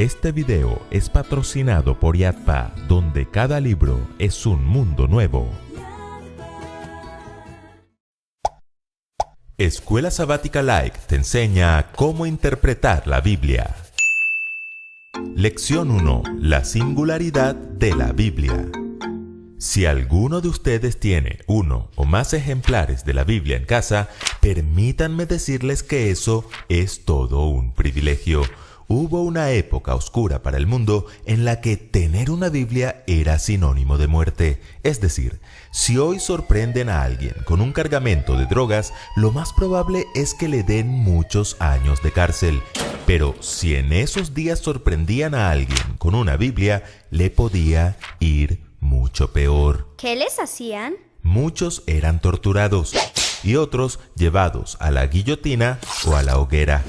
Este video es patrocinado por Yadpa, donde cada libro es un mundo nuevo. Escuela Sabática Like te enseña cómo interpretar la Biblia. Lección 1. La singularidad de la Biblia. Si alguno de ustedes tiene uno o más ejemplares de la Biblia en casa, permítanme decirles que eso es todo un privilegio. Hubo una época oscura para el mundo en la que tener una Biblia era sinónimo de muerte. Es decir, si hoy sorprenden a alguien con un cargamento de drogas, lo más probable es que le den muchos años de cárcel. Pero si en esos días sorprendían a alguien con una Biblia, le podía ir mucho peor. ¿Qué les hacían? Muchos eran torturados y otros llevados a la guillotina o a la hoguera.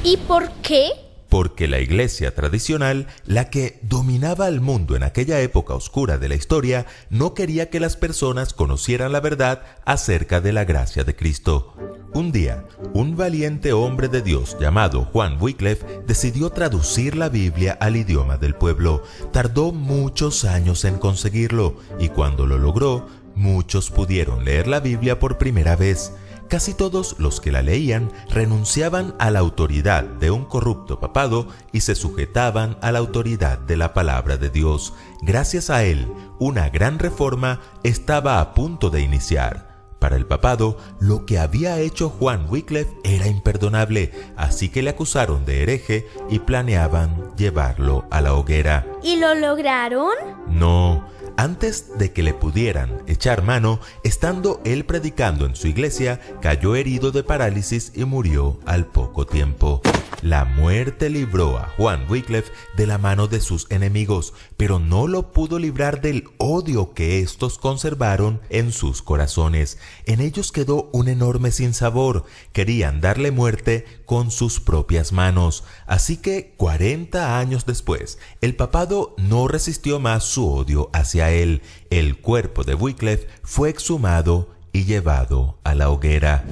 ¿Y por qué? Porque la iglesia tradicional, la que dominaba el mundo en aquella época oscura de la historia, no quería que las personas conocieran la verdad acerca de la gracia de Cristo. Un día, un valiente hombre de Dios llamado Juan Wycliffe decidió traducir la Biblia al idioma del pueblo. Tardó muchos años en conseguirlo y cuando lo logró, muchos pudieron leer la Biblia por primera vez. Casi todos los que la leían renunciaban a la autoridad de un corrupto papado y se sujetaban a la autoridad de la palabra de Dios. Gracias a él, una gran reforma estaba a punto de iniciar. Para el papado, lo que había hecho Juan Wycliffe era imperdonable, así que le acusaron de hereje y planeaban llevarlo a la hoguera. ¿Y lo lograron? No. Antes de que le pudieran echar mano, estando él predicando en su iglesia, cayó herido de parálisis y murió al poco tiempo. La muerte libró a Juan Wycliffe de la mano de sus enemigos, pero no lo pudo librar del odio que estos conservaron en sus corazones. En ellos quedó un enorme sinsabor. Querían darle muerte con sus propias manos. Así que 40 años después, el papado no resistió más su odio hacia él. El cuerpo de Wycliffe fue exhumado y llevado a la hoguera.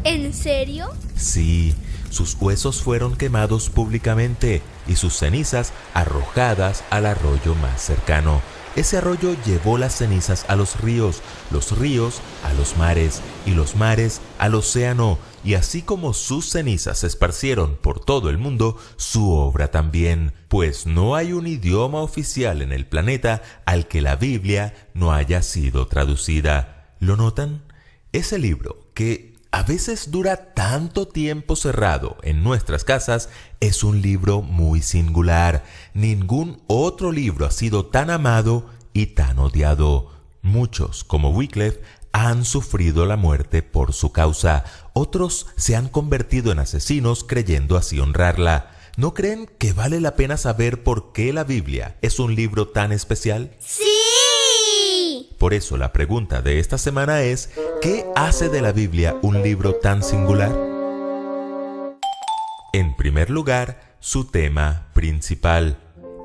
¿En serio? Sí. Sus huesos fueron quemados públicamente y sus cenizas arrojadas al arroyo más cercano. Ese arroyo llevó las cenizas a los ríos a los mares y los mares al océano. Y así como sus cenizas se esparcieron por todo el mundo, su obra también, pues no hay un idioma oficial en el planeta al que la Biblia no haya sido traducida. ¿Lo notan? Ese libro que a veces dura tanto tiempo cerrado en nuestras casas es un libro muy singular. Ningún otro libro ha sido tan amado y tan odiado. Muchos, como Wycliffe, han sufrido la muerte por su causa. Otros se han convertido en asesinos creyendo así honrarla. ¿No creen que vale la pena saber por qué la Biblia es un libro tan especial? ¡Sí! Por eso la pregunta de esta semana es, ¿qué hace de la Biblia un libro tan singular? En primer lugar, su tema principal.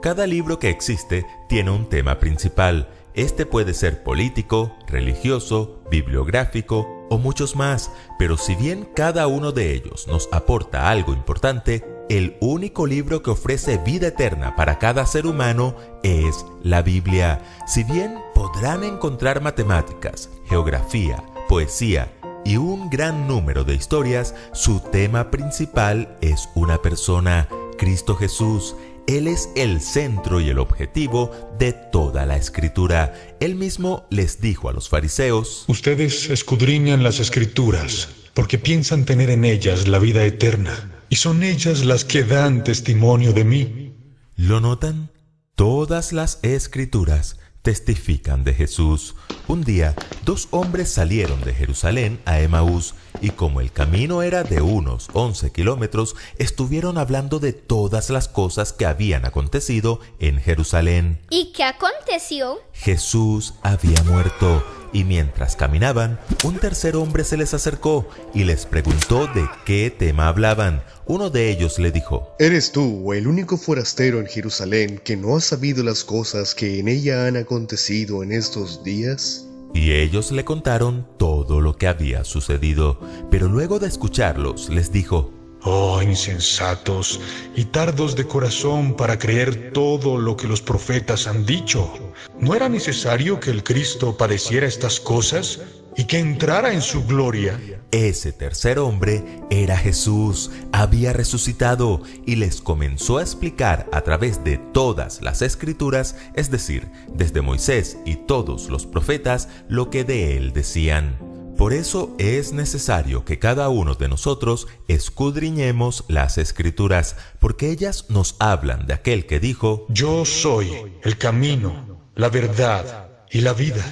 Cada libro que existe tiene un tema principal. Este puede ser político, religioso, bibliográfico o muchos más, pero si bien cada uno de ellos nos aporta algo importante, el único libro que ofrece vida eterna para cada ser humano es la Biblia. Si bien podrán encontrar matemáticas, geografía, poesía y un gran número de historias, su tema principal es una persona, Cristo Jesús. Él es el centro y el objetivo de toda la Escritura. Él mismo les dijo a los fariseos: ustedes escudriñan las Escrituras porque piensan tener en ellas la vida eterna, y son ellas las que dan testimonio de mí. ¿Lo notan? Todas las Escrituras testifican de Jesús. Un día, dos hombres salieron de Jerusalén a Emaús y como el camino era de unos 11 kilómetros, estuvieron hablando de todas las cosas que habían acontecido en Jerusalén. ¿Y qué aconteció? Jesús había muerto y mientras caminaban, un tercer hombre se les acercó y les preguntó de qué tema hablaban. Uno de ellos le dijo: ¿Eres tú el único forastero en Jerusalén que no ha sabido las cosas que en ella han acontecido en estos días? Y ellos le contaron todo lo que había sucedido, pero luego de escucharlos les dijo: Oh, insensatos y tardos de corazón para creer todo lo que los profetas han dicho. ¿No era necesario que el Cristo padeciera estas cosas y que entrara en su gloria? Ese tercer hombre era Jesús, había resucitado y les comenzó a explicar a través de todas las escrituras, es decir, desde Moisés y todos los profetas, lo que de él decían. Por eso es necesario que cada uno de nosotros escudriñemos las escrituras, porque ellas nos hablan de aquel que dijo: Yo soy el camino, la verdad y la vida.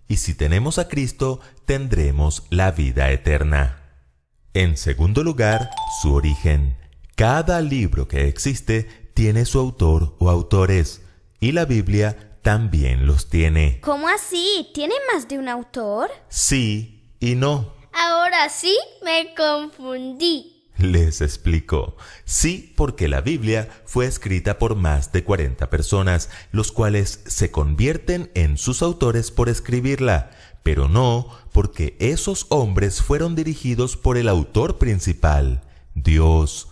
Y si tenemos a Cristo, tendremos la vida eterna. En segundo lugar, su origen. Cada libro que existe tiene su autor o autores, y la Biblia también los tiene. ¿Cómo así? ¿Tiene más de un autor? Sí y no. Ahora sí me confundí. Les explico. Sí, porque la Biblia fue escrita por más de 40 personas, los cuales se convierten en sus autores por escribirla, pero no porque esos hombres fueron dirigidos por el autor principal, Dios.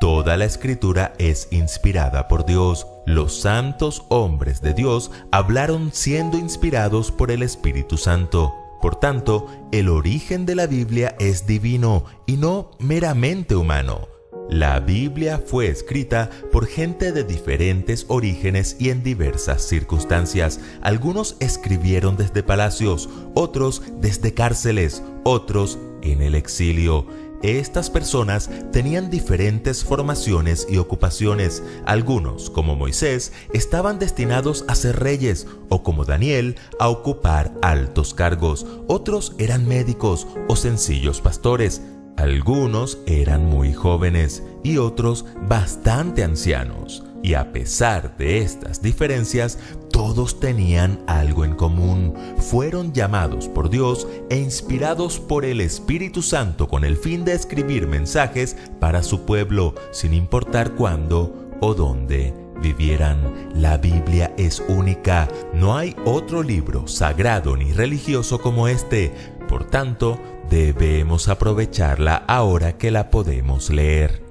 Toda la escritura es inspirada por Dios. Los santos hombres de Dios hablaron siendo inspirados por el Espíritu Santo. Por tanto, el origen de la Biblia es divino y no meramente humano. La Biblia fue escrita por gente de diferentes orígenes y en diversas circunstancias. Algunos escribieron desde palacios, otros desde cárceles, otros en el exilio. Estas personas tenían diferentes formaciones y ocupaciones. Algunos, como Moisés, estaban destinados a ser reyes, o como Daniel, a ocupar altos cargos. Otros eran médicos o sencillos pastores. Algunos eran muy jóvenes y otros bastante ancianos. Y a pesar de estas diferencias, todos tenían algo en común. Fueron llamados por Dios e inspirados por el Espíritu Santo con el fin de escribir mensajes para su pueblo, sin importar cuándo o dónde vivieran. La Biblia es única. No hay otro libro sagrado ni religioso como este. Por tanto, debemos aprovecharla ahora que la podemos leer.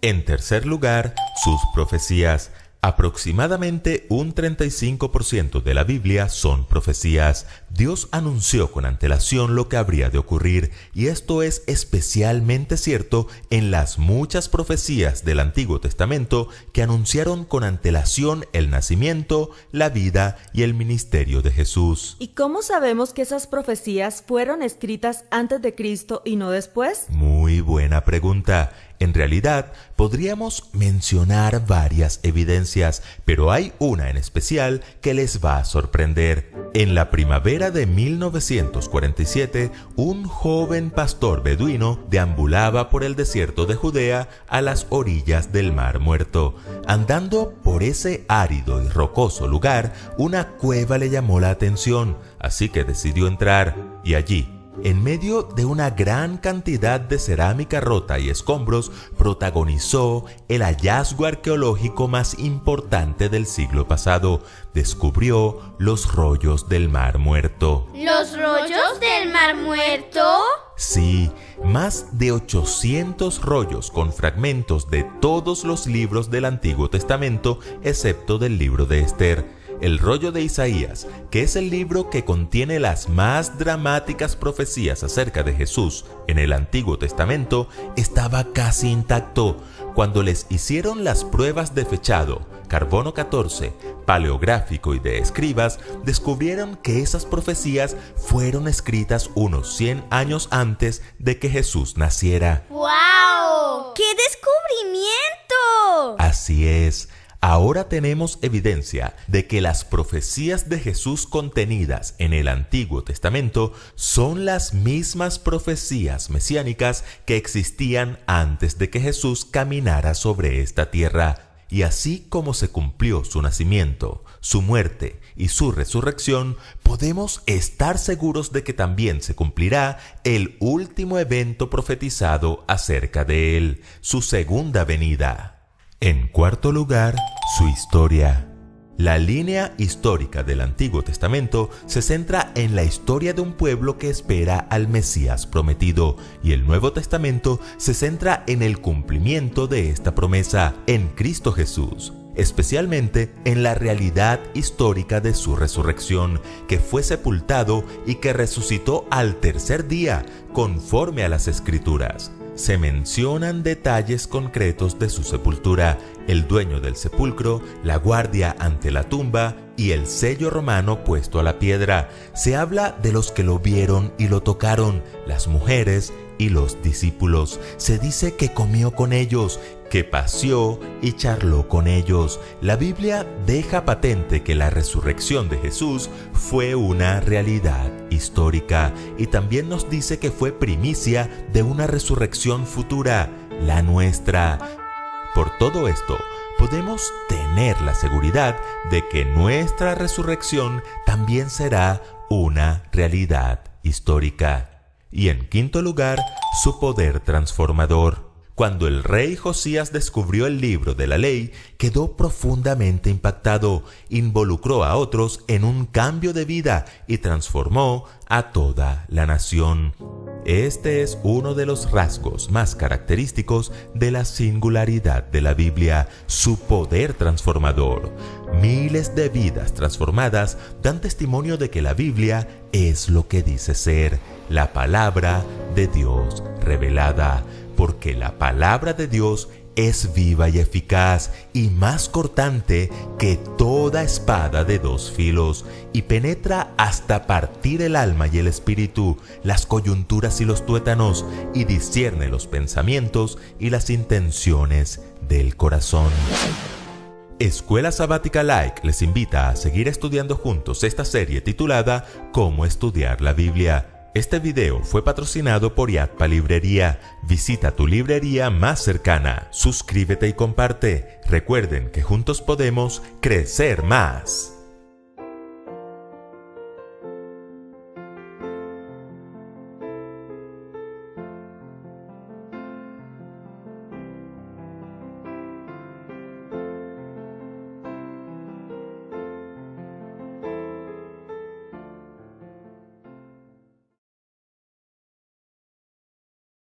En tercer lugar, sus profecías. Aproximadamente un 35% de la Biblia son profecías. Dios anunció con antelación lo que habría de ocurrir, y esto es especialmente cierto en las muchas profecías del Antiguo Testamento que anunciaron con antelación el nacimiento, la vida y el ministerio de Jesús. ¿Y cómo sabemos que esas profecías fueron escritas antes de Cristo y no después? Muy buena pregunta. En realidad, podríamos mencionar varias evidencias, pero hay una en especial que les va a sorprender. En la primavera de 1947, un joven pastor beduino deambulaba por el desierto de Judea a las orillas del Mar Muerto. Andando por ese árido y rocoso lugar, una cueva le llamó la atención, así que decidió entrar, y allí, en medio de una gran cantidad de cerámica rota y escombros, protagonizó el hallazgo arqueológico más importante del siglo pasado. Descubrió los rollos del Mar Muerto. ¿Los rollos del Mar Muerto? Sí, más de 800 rollos con fragmentos de todos los libros del Antiguo Testamento, excepto del libro de Esther. El rollo de Isaías, que es el libro que contiene las más dramáticas profecías acerca de Jesús en el Antiguo Testamento, estaba casi intacto. Cuando les hicieron las pruebas de fechado, carbono 14, paleográfico y de escribas, descubrieron que esas profecías fueron escritas unos 100 años antes de que Jesús naciera. ¡Wow! ¡Qué descubrimiento! Así es. Ahora tenemos evidencia de que las profecías de Jesús contenidas en el Antiguo Testamento son las mismas profecías mesiánicas que existían antes de que Jesús caminara sobre esta tierra. Y así como se cumplió su nacimiento, su muerte y su resurrección, podemos estar seguros de que también se cumplirá el último evento profetizado acerca de él, su segunda venida. En cuarto lugar, su historia. La línea histórica del Antiguo Testamento se centra en la historia de un pueblo que espera al Mesías prometido, y el Nuevo Testamento se centra en el cumplimiento de esta promesa en Cristo Jesús, especialmente en la realidad histórica de su resurrección, que fue sepultado y que resucitó al tercer día, conforme a las Escrituras. Se mencionan detalles concretos de su sepultura, el dueño del sepulcro, la guardia ante la tumba y el sello romano puesto a la piedra. Se habla de los que lo vieron y lo tocaron, las mujeres y los discípulos. Se dice que comió con ellos, que paseó y charló con ellos. La Biblia deja patente que la resurrección de Jesús fue una realidad histórica, y también nos dice que fue primicia de una resurrección futura, la nuestra. Por todo esto, podemos tener la seguridad de que nuestra resurrección también será una realidad histórica. Y en quinto lugar, su poder transformador. Cuando el rey Josías descubrió el libro de la ley, quedó profundamente impactado, involucró a otros en un cambio de vida y transformó a toda la nación. Este es uno de los rasgos más característicos de la singularidad de la Biblia, su poder transformador. Miles de vidas transformadas dan testimonio de que la Biblia es lo que dice ser, la palabra de Dios revelada, porque la palabra de Dios es viva y eficaz y más cortante que toda espada de dos filos, y penetra hasta partir el alma y el espíritu, las coyunturas y los tuétanos, y discierne los pensamientos y las intenciones del corazón. Escuela Sabática Like les invita a seguir estudiando juntos esta serie titulada Cómo estudiar la Biblia. Este video fue patrocinado por Yadpa Librería. Visita tu librería más cercana, suscríbete y comparte. Recuerden que juntos podemos crecer más.